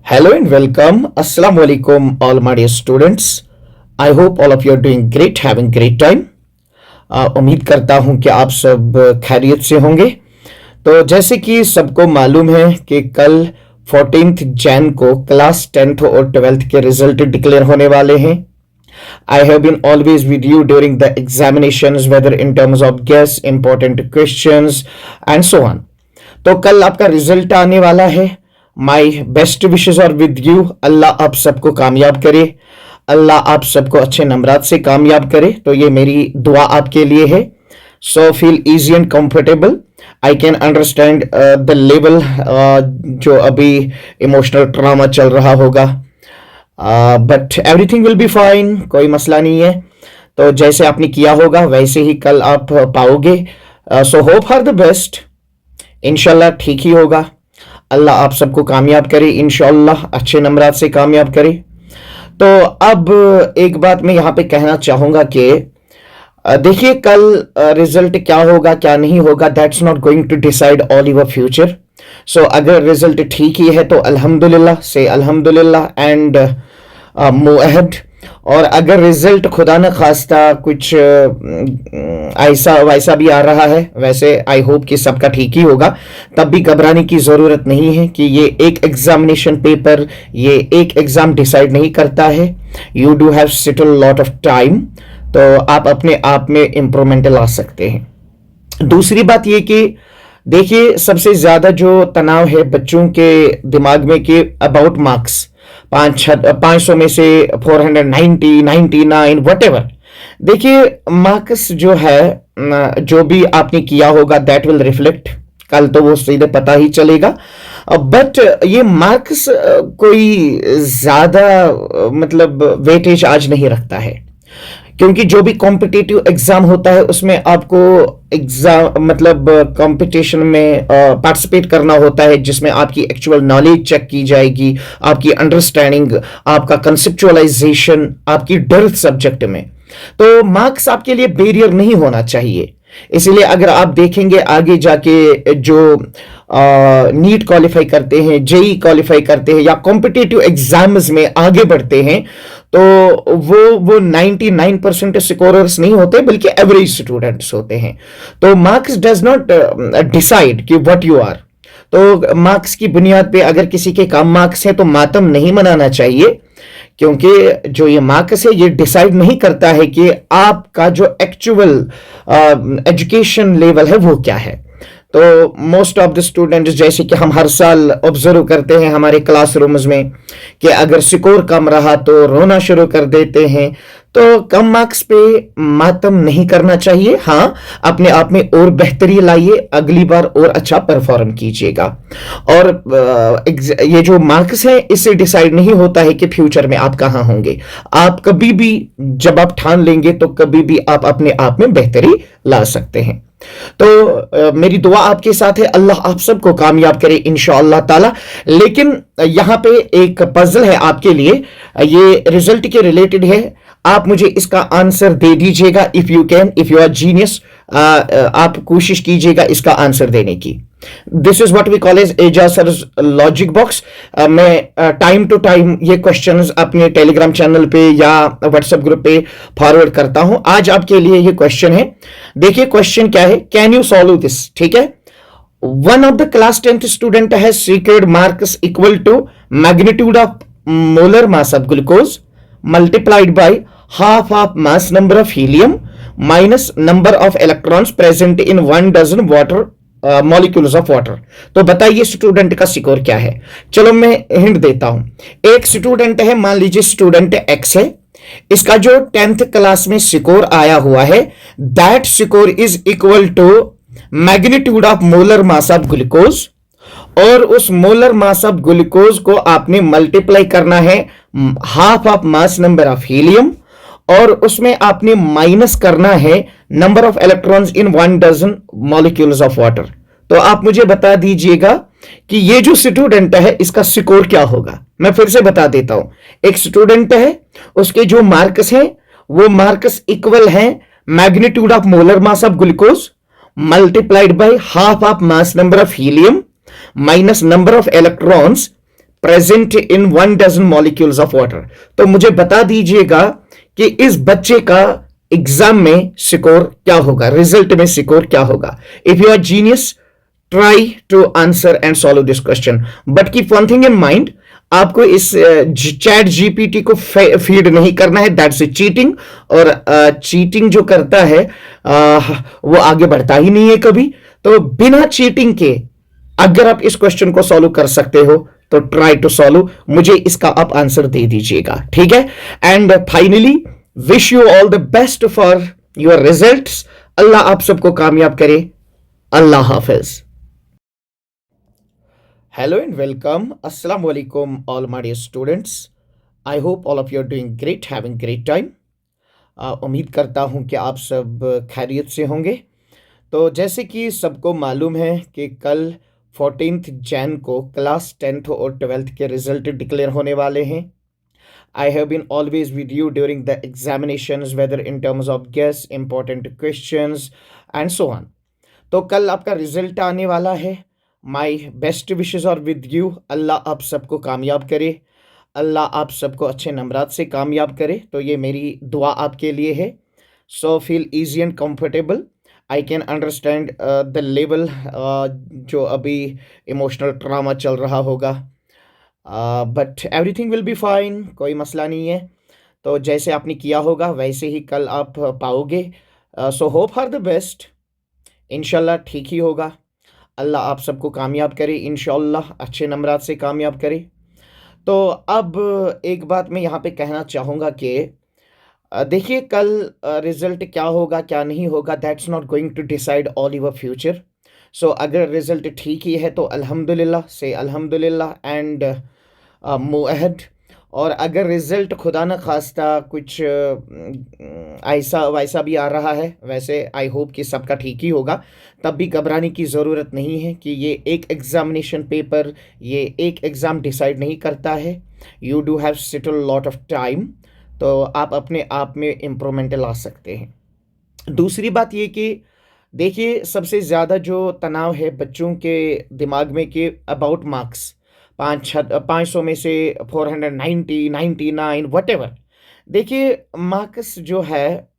Hello and welcome. Assalamu alaikum, all my dear students. I hope all of you are doing great, having great time. उम्मीद करता हूं कि आप सब खैरियत से होंगे। तो जैसे कि सबको मालूम है कि कल 14th जैन को क्लास 10th और 12th के रिजल्ट डिक्लेयर होने वाले हैं। I have been always with you during the examinations, whether in terms of guess, important questions and so on. तो कल आपका रिजल्ट आने वाला है। My best wishes are with you. Allah आप सबको कामयाब करे, अल्लाह आप सबको अच्छे नंबरात से कामयाब करे। तो ये मेरी दुआ आपके लिए है। So feel easy and comfortable. I can understand the level जो अभी इमोशनल ट्रामा चल रहा होगा, but everything will be fine, कोई मसला नहीं है। तो जैसे आपने किया होगा वैसे ही कल आप पाओगे। So hope for the best. इंशाल्लाह ठीक ही होगा। अल्लाह आप सबको कामयाब करे, इंशाल्लाह अच्छे नंबरात से कामयाब करे। तो अब एक बात मैं यहाँ पे कहना चाहूँगा कि देखिए कल रिजल्ट क्या होगा क्या नहीं होगा, that's not going to decide all your future. So अगर रिजल्ट ठीक ही है तो अल्हम्दुलिल्लाह से अल्हम्दुलिल्लाह एंड मूव अहेड। और अगर रिजल्ट खुदा न खास्ता कुछ ऐसा वैसा भी आ रहा है, वैसे आई होप कि सबका ठीक ही होगा, तब भी घबराने की ज़रूरत नहीं है कि ये एक एग्जामिनेशन पेपर, ये एक एग्ज़ाम डिसाइड नहीं करता है। You do have Seattle lot of time, तो आप अपने आप में इम्प्रूवमेंट ला सकते हैं। दूसरी बात ये कि देखिए सबसे ज़्यादा जो तनाव है बच्चों के दिमाग में कि अबाउट मार्क्स, 500 में से 490, 99 वटेवर। देखिए मार्क्स जो है, जो भी आपने किया होगा दैट विल रिफ्लेक्ट, कल तो वो सीधे पता ही चलेगा। बट ये मार्क्स कोई ज्यादा मतलब वेटेज आज नहीं रखता है, क्योंकि जो भी कॉम्पिटिटिव एग्जाम होता है उसमें आपको एग्जाम मतलब कंपटीशन में पार्टिसिपेट करना होता है, जिसमें आपकी एक्चुअल नॉलेज चेक की जाएगी, आपकी अंडरस्टैंडिंग, आपका कंसेप्चुअलाइजेशन, आपकी डेप्थ सब्जेक्ट में। तो मार्क्स आपके लिए बैरियर नहीं होना चाहिए। इसलिए अगर आप देखेंगे आगे जाके जो नीट क्वालिफाई करते हैं, जेई क्वालिफाई करते हैं या कॉम्पिटिटिव एग्जाम्स में आगे बढ़ते हैं, तो वो 99% स्कोरर्स नहीं होते बल्कि एवरेज स्टूडेंट्स होते हैं। तो मार्क्स डज नॉट डिसाइड कि व्हाट यू आर। तो मार्क्स की बुनियाद पे अगर किसी के कम मार्क्स हैं तो मातम नहीं मनाना चाहिए, क्योंकि जो ये मार्क्स है ये डिसाइड नहीं करता है कि आपका जो एक्चुअल एजुकेशन लेवल है वो क्या है। तो मोस्ट ऑफ द स्टूडेंट्स, जैसे कि हम हर साल ऑब्जर्व करते हैं हमारे क्लासरूम्स में, कि अगर स्कोर कम रहा तो रोना शुरू कर देते हैं। तो कम मार्क्स पे मातम नहीं करना चाहिए। हाँ, अपने आप में और बेहतरी लाइए, अगली बार और अच्छा परफॉर्म कीजिएगा। और ये जो मार्क्स हैं इससे डिसाइड नहीं होता है कि फ्यूचर में आप कहाँ होंगे। आप कभी भी जब आप ठान लेंगे तो कभी भी आप अपने आप में बेहतरी ला सकते हैं। तो मेरी दुआ आपके साथ है, अल्लाह आप सबको कामयाब करे इंशाअल्लाह ताला। लेकिन यहाँ पे एक पजल है आपके लिए, ये रिजल्ट के रिलेटेड है। आप मुझे इसका आंसर दे दीजिएगा if you can, if you are genius. आप कोशिश कीजिएगा इसका आंसर देने की। This is what we call as Ejaz sir's logic box. मैं टाइम टू टाइम ये क्वेश्चंस अपने टेलीग्राम चैनल पे या व्हाट्सएप ग्रुप पे फॉरवर्ड करता हूं। आज आपके लिए ये क्वेश्चन है। देखिए क्वेश्चन क्या है, कैन यू सॉल्व दिस। ठीक है, one of the class 10th student has secured marks equal to magnitude of molar mass of glucose multiplied by half of mass number of helium minus number of electrons present in 1 dozen water molecules of water। तो बताइए student का score क्या है। चलो मैं hint देता हूं। एक स्टूडेंट है, मान लीजिए स्टूडेंट एक्स है, इसका जो 10th क्लास में स्कोर आया हुआ है that score is equal to magnitude of molar mass of glucose, और उस मोलर मास ऑफ ग्लूकोज को आपने मल्टीप्लाई करना है half of mass number of helium, और उसमें आपने माइनस करना है number of electrons in 1 dozen molecules of water. तो आप मुझे बता दीजिएगा कि ये जो स्टूडेंट है इसका स्कोर क्या होगा। मैं फिर से बता देता हूं। एक स्टूडेंट है, उसके जो मार्क्स हैं वो मार्क्स इक्वल हैं magnitude of molar mass of glucose multiplied by half of mass number of helium minus number of electrons present in 1 dozen molecules of water. तो मुझे बता दीजिएगा कि इस बच्चे का एग्जाम में स्कोर क्या होगा, रिजल्ट में स्कोर क्या होगा। If you are genius, try to answer and solve this question, but keep one thing in mind, आपको इस चैट जीपीटी को फीड नहीं करना है, दैट्स चीटिंग। और चीटिंग जो करता है वो आगे बढ़ता ही नहीं है कभी। तो बिना चीटिंग के अगर आप इस क्वेश्चन को सॉल्व कर सकते हो तो ट्राई टू सॉल्व, मुझे इसका आप आंसर दे दीजिएगा, ठीक है। And finally wish you all the best for your results. Allah आप सबको कामयाब करे। अल्लाह हाफिज। Hello and welcome. Assalamu alaikum, all my dear students. I hope all of you are doing great, having great time. उम्मीद करता हूँ कि आप सब खैरियत से होंगे। तो जैसे कि सबको मालूम है कि कल 14 जैन को क्लास 10th और 12th के रिजल्ट डिक्लेयर होने वाले हैं। I have been always with you during the examinations, whether in terms of guess, important questions and so on. तो कल आपका रिजल्ट आने वाला है। My best wishes are with you. Allah आप सबको कामयाब करे, अल्लाह आप सबको अच्छे नंबरात से कामयाब करे। तो ये मेरी दुआ आपके लिए है। So feel easy and comfortable. I can understand the level जो अभी इमोशनल ट्रामा चल रहा होगा, but everything will be fine, कोई मसला नहीं है। तो जैसे आपने किया होगा वैसे ही कल आप पाओगे। So hope for the best, इंशाल्लाह ठीक ही होगा। अल्लाह आप सबको कामयाब करे, इंशाल्लाह अच्छे नंबरात से कामयाब करे। तो अब एक बात मैं यहाँ पे कहना चाहूँगा कि देखिए कल रिज़ल्ट क्या होगा क्या नहीं होगा, that's not going to decide all your future. So अगर रिज़ल्ट ठीक ही है तो अल्हम्दुलिल्लाह से अल्हम्दुलिल्लाह एंड मूव अहेड। और अगर रिज़ल्ट खुदा न खास्ता कुछ ऐसा वैसा भी आ रहा है, वैसे आई होप कि सबका ठीक ही होगा, तब भी घबराने की ज़रूरत नहीं है कि ये एक एग्ज़ामिनेशन पेपर, ये एक एग्ज़ाम डिसाइड नहीं करता है। You do have still lot of time, तो आप अपने आप में इम्प्रूवमेंट ला सकते हैं। दूसरी बात ये कि देखिए सबसे ज़्यादा जो तनाव है बच्चों के दिमाग में कि अबाउट मार्क्स, 500 में से 490, 99 वटेवर। देखिए मार्क्स जो है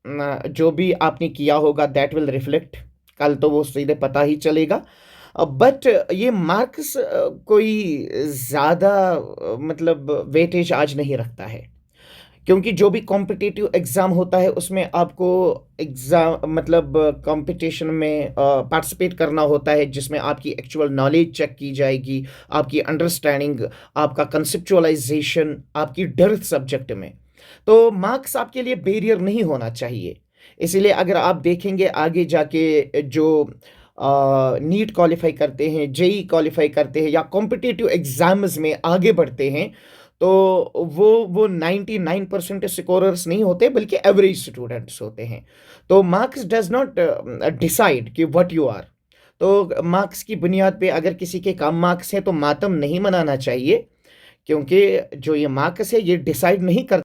जो भी आपने किया होगा दैट विल रिफ्लेक्ट, कल तो वो सीधे पता ही चलेगा। बट ये मार्क्स कोई ज़्यादा मतलब वेटेज आज नहीं रखता है, क्योंकि जो भी कॉम्पिटिटिव एग्ज़ाम होता है उसमें आपको एग्ज़ाम मतलब कंपटीशन में पार्टिसिपेट करना होता है, जिसमें आपकी एक्चुअल नॉलेज चेक की जाएगी, आपकी अंडरस्टैंडिंग, आपका कंसेप्चुअलाइजेशन, आपकी डेप्थ सब्जेक्ट में। तो मार्क्स आपके लिए बैरियर नहीं होना चाहिए। इसीलिए अगर आप देखेंगे आगे जाके जो नीट क्वालिफाई करते हैं, जेई क्वालिफाई करते हैं या कॉम्पिटिटिव एग्ज़ाम्स में आगे बढ़ते हैं, तो वो 99% स्कोरर्स नहीं होते बल्कि एवरेज स्टूडेंट्स होते हैं। तो मार्क्स डज नॉट डिसाइड कि व्हाट यू आर। तो मार्क्स की बुनियाद पे अगर किसी के कम मार्क्स हैं तो मातम नहीं मनाना चाहिए, क्योंकि जो ये मार्क्स है ये डिसाइड नहीं कर